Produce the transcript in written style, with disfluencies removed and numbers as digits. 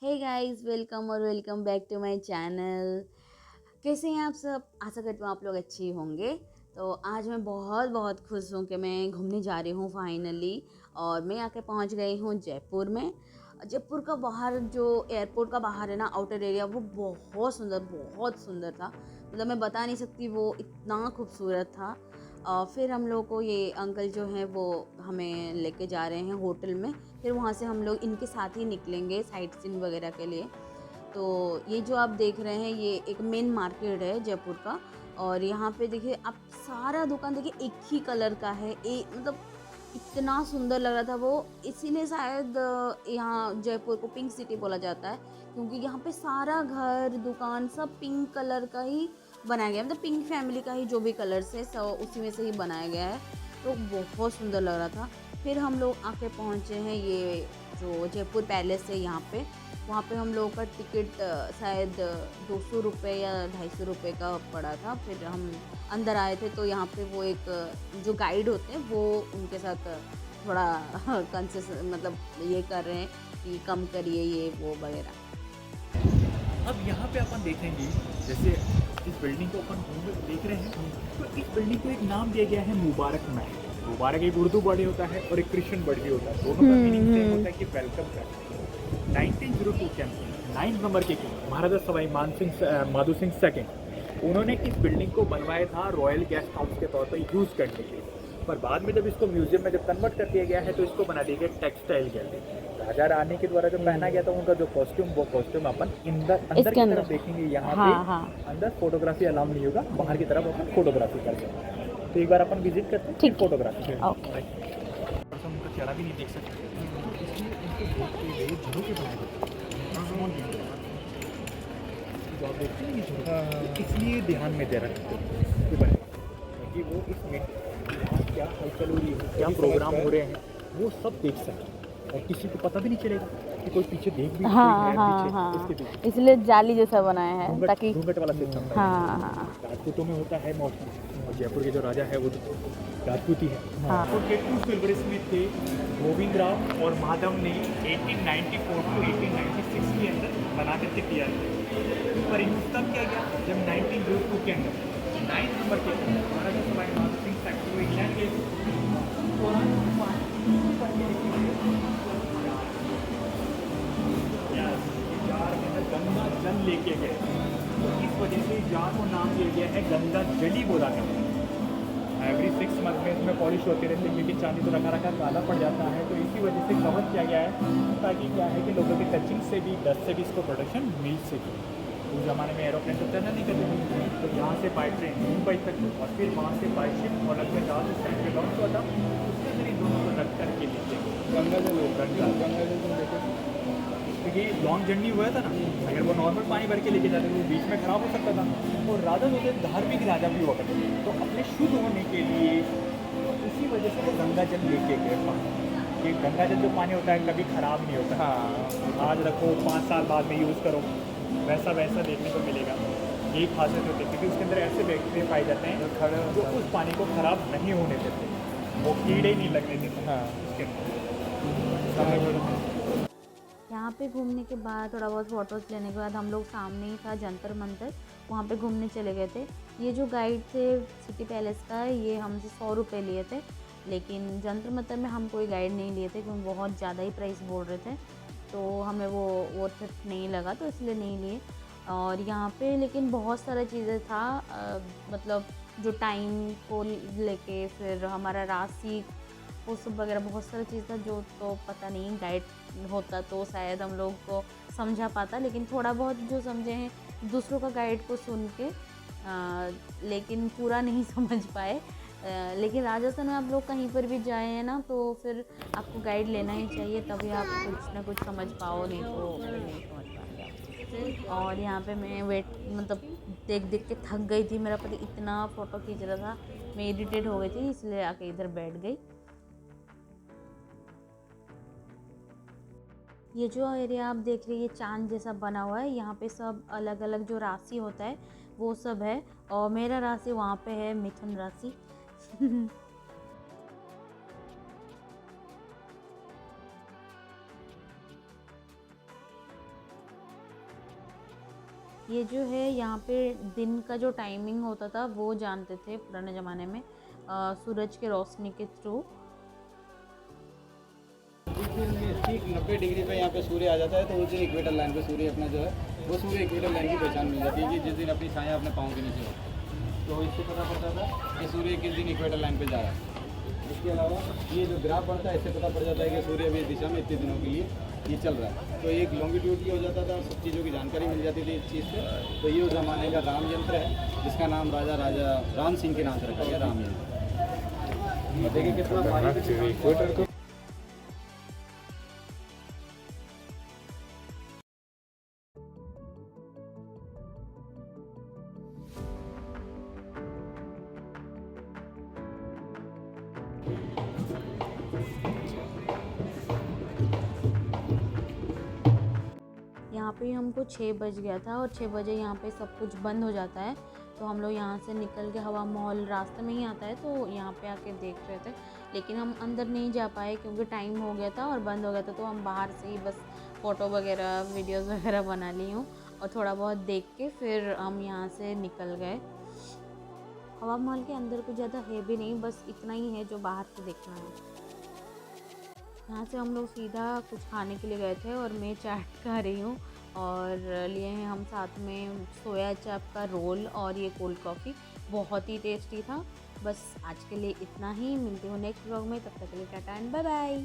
हे guys, welcome और welcome back to my channel. कैसे हैं आप सब? आशा करती हूँ आप लोग अच्छे ही होंगे। तो आज मैं बहुत बहुत खुश हूँ कि मैं घूमने जा रही हूँ फाइनली। और मैं आके पहुँच गई हूँ जयपुर में। जयपुर का बाहर जो एयरपोर्ट का बाहर है ना, आउटर एरिया, वो बहुत सुंदर था। मतलब मैं बता नहीं सकती, वो इतना खूबसूरत था। फिर हम लोग को ये अंकल जो हैं वो हमें लेके जा रहे हैं होटल में। फिर वहाँ से हम लोग इनके साथ ही निकलेंगे साइट सीइंग वगैरह के लिए। तो ये जो आप देख रहे हैं ये एक मेन मार्केट है जयपुर का। और यहाँ पे देखिए आप, सारा दुकान देखिए एक ही कलर का है। मतलब इतना सुंदर लग रहा था वो। इसीलिए शायद यहाँ जयपुर को पिंक सिटी बोला जाता है, क्योंकि यहाँ पे सारा घर दुकान सब पिंक कलर का ही बनाया गया है। मतलब पिंक फैमिली का ही जो भी कलर्स है सब उसी में से ही बनाया गया है। तो बहुत सुंदर लग रहा था। फिर हम लोग आके पहुँचे हैं ये जो जयपुर पैलेस है यहाँ पे। वहाँ पे हम लोगों का टिकट शायद 200 रुपये या 250 रुपये का पड़ा था। फिर हम अंदर आए थे तो यहाँ पे वो एक जो गाइड होते हैं वो उनके साथ थोड़ा कंसेस मतलब ये कर रहे हैं कि कम करिए ये वो वगैरह। अब यहाँ पे अपन देखेंगे, जैसे इस बिल्डिंग को अपन घूम के देख रहे हैं, तो इस बिल्डिंग को एक नाम दिया गया है मुबारक महल। मुबारक एक उर्दू वर्ड होता है और एक क्रिश्चियन वर्ड भी होता है, दोनों का मीनिंग सेम होता है कि वेलकम करना। 1902 के 9 नंबर के किंग महाराजा सवाई माधो सिंह सेकेंड, उन्होंने इस बिल्डिंग को बनवाया था रॉयल गेस्ट हाउस के तौर पर यूज़ करने के लिए। पर बाद में जब इसको म्यूजियम में जब कन्वर्ट कर दिया गया है तो इसको बना दिया गया टेक्सटाइल गैलरी। राजा रानी के द्वारा जो पहना गया था उनका जो कॉस्ट्यूम, वो कॉस्ट्यूम अपन अंदर इसके की अंदर। तरफ देखेंगे। यहाँ पे हाँ हाँ। अंदर फोटोग्राफी अलाउ नहीं होगा, बाहर की तरफ अपन फोटोग्राफी कर सकते हैं। तो एक बार अपन विजिट करते हैं, फिर ठीक है। Photography okay. थोड़ा सा उनका चेहरा भी नहीं देख सकते, तो इसलिए उनको देखते हुए झरोके बनाए गए हैं। जो आप देखते हैं ये झरोके, तो इसलिए ध्यान में दे रखते हैं ये बने, ताकि वो इसमें वहाँ क्या हलचल हो रही है, क्या प्रोग्राम हो रहे हैं, वो सब देख सकें। और किसी को पता भी नहीं चलेगा कि कोई पीछे देख भी कोई हाँ है हाँ पीछे हाँ, इसके पीछे। इसलिए जाली जैसा बनाया है घूंघट ताकि। घूंघट वाला सिस्टम था ये। हाँ हाँ राजपूतों में होता है मौसम, और जयपुर के जो राजा है वो तो राजपूती है। हाँ। तो टेटू सिल्वर स्मिथ थे गोविंद राव और माधव ने 1894 टू 1896 के अंदर बना करके तैयार किया। पर यूज तब किया गया जब 1902 के अंदर 9 नंबर के महाराजा सवाई माधव सिंह सेकेंड को इंग्लैंड गए जार के अंदर गंगा जल लेके गए, तो इस वजह से जार को नाम दिया गया है गंगा जली बोला करते हैं। एवरी 6 मंथ में इसमें पॉलिश होती रहती है, क्योंकि चांदी तो रखा रखा काला पड़ जाता है, तो इसी वजह से कवर किया गया है, ताकि क्या है कि लोगों की टचिंग से भी, डस्ट से भी इसको प्रोटेक्शन मिल सके। उस ज़माने में एरोप्लेन तो चलना नहीं करते थे, तो यहाँ से बाई ट्रेन मुंबई तक और फिर वहाँ से बाई शिप और लगभग जहाँ से स्टैंड पे लॉन्च हुआ था, उसके अंदर इन दोनों को रख करके लेते गंगा जल देखो, क्योंकि लॉन्ग जर्नी हुआ था ना, अगर वो नॉर्मल पानी भर के लेके जाते तो बीच में खराब हो सकता था। और राजा जो थे धार्मिक राजा भी हुआ करते थे, तो अपने शुद्ध होने के लिए इसी वजह से वो गंगा जल लेके गए पानी। कि गंगा जल जो पानी होता है कभी ख़राब नहीं होता। हाँ, आज रखो 5 साल बाद में यूज़ करो, वैसा वैसा देखने को मिलेगा। यही खासियत होती है, क्योंकि उसके अंदर ऐसे बैक्टीरिया पाए जाते हैं जो उस पानी को ख़राब नहीं होने देते, वो कीड़े नहीं लगने देते। हाँ, उसके अंदर यहाँ पे घूमने के बाद थोड़ा बहुत फ़ोटोज़ लेने के बाद हम लोग सामने ही था जंतर मंतर, वहाँ पे घूमने चले गए थे। ये जो गाइड थे सिटी पैलेस का, ये हमसे 100 रुपये लिए थे। लेकिन जंतर मंतर में हम कोई गाइड नहीं लिए थे, क्योंकि बहुत ज़्यादा ही प्राइस बोल रहे थे, तो हमें वो वर्थ इट नहीं लगा, तो इसलिए नहीं लिए। और यहाँ पे लेकिन बहुत सारा चीज़ें था, मतलब जो टाइम को लेके, फिर हमारा राशि, वो सब वगैरह बहुत सारा चीज़ था जो तो पता नहीं, गाइड होता तो शायद हम लोग को समझा पाता, लेकिन थोड़ा बहुत जो समझे हैं दूसरों का गाइड को सुन के, लेकिन पूरा नहीं समझ पाए। लेकिन राजस्थान में आप लोग कहीं पर भी जाए हैं ना, तो फिर आपको गाइड लेना ही चाहिए, तभी आप कुछ ना कुछ समझ पाओ, नहीं तो फिर नहीं समझ पाएंगे आप। और यहाँ पे मैं वेट मतलब देख देख के थक गई थी, मेरा पति इतना फ़ोटो खींच रहा था, मैं इरिटेट हो गई थी, इसलिए आके इधर बैठ गई। ये जो एरिया आप देख रही है चांद जैसा बना हुआ है, यहाँ पे सब अलग अलग जो राशि होता है वो सब है, और मेरा राशि वहाँ पे है मिथुन राशि। ये जो है यहाँ पे दिन का जो टाइमिंग होता था वो जानते थे पुराने ज़माने में, सूरज के रोशनी के थ्रू। ठीक 90 डिग्री पे यहाँ पे सूर्य आ जाता है, तो उस दिन इक्वेटर लाइन पे सूर्य अपना जो है वो सूर्य इक्वेटर लाइन की पहचान मिल जाती है कि जिस दिन अपनी छाया अपने पाँव के नीचे हो, तो इससे पता पड़ता था कि सूर्य किस दिन इक्वेटर लाइन पे जा रहा है। इसके अलावा ये जो ग्राफ बढ़ता है इससे पता पड़ जाता है कि सूर्य अभी इस दिशा में इतने दिनों के लिए ये चल रहा है। तो एक लॉन्गिट्यूड की हो जाता था, सब चीज़ों की जानकारी मिल जाती थी इस चीज़ से। तो ये उस ज़माने का राम यंत्र है, जिसका नाम राजा राम सिंह के नाम से रखा गया, राम यंत्र। देखिए कितना भारी। यहाँ पे हमको 6 बज गया था और 6 बजे यहाँ पे सब कुछ बंद हो जाता है। तो हम लोग यहाँ से निकल के, हवा महल रास्ते में ही आता है, तो यहाँ पे आके देख रहे थे। लेकिन हम अंदर नहीं जा पाए क्योंकि टाइम हो गया था और बंद हो गया था। तो हम बाहर से ही बस फ़ोटो वगैरह, वीडियोस वगैरह बना ली हूँ और थोड़ा बहुत देख के फिर हम यहाँ से निकल गए। हवा महल के अंदर कुछ ज़्यादा है भी नहीं, बस इतना ही है जो बाहर से देखना है। यहाँ से हम लोग सीधा कुछ खाने के लिए गए थे और मैं चाट खा रही हूँ और लिए हैं हम साथ में सोया चाप का रोल और ये कोल्ड कॉफ़ी। बहुत ही टेस्टी था। बस आज के लिए इतना ही, मिलती हूँ नेक्स्ट व्लॉग में, तब तक के लिए टाटा एंड बाय बाय।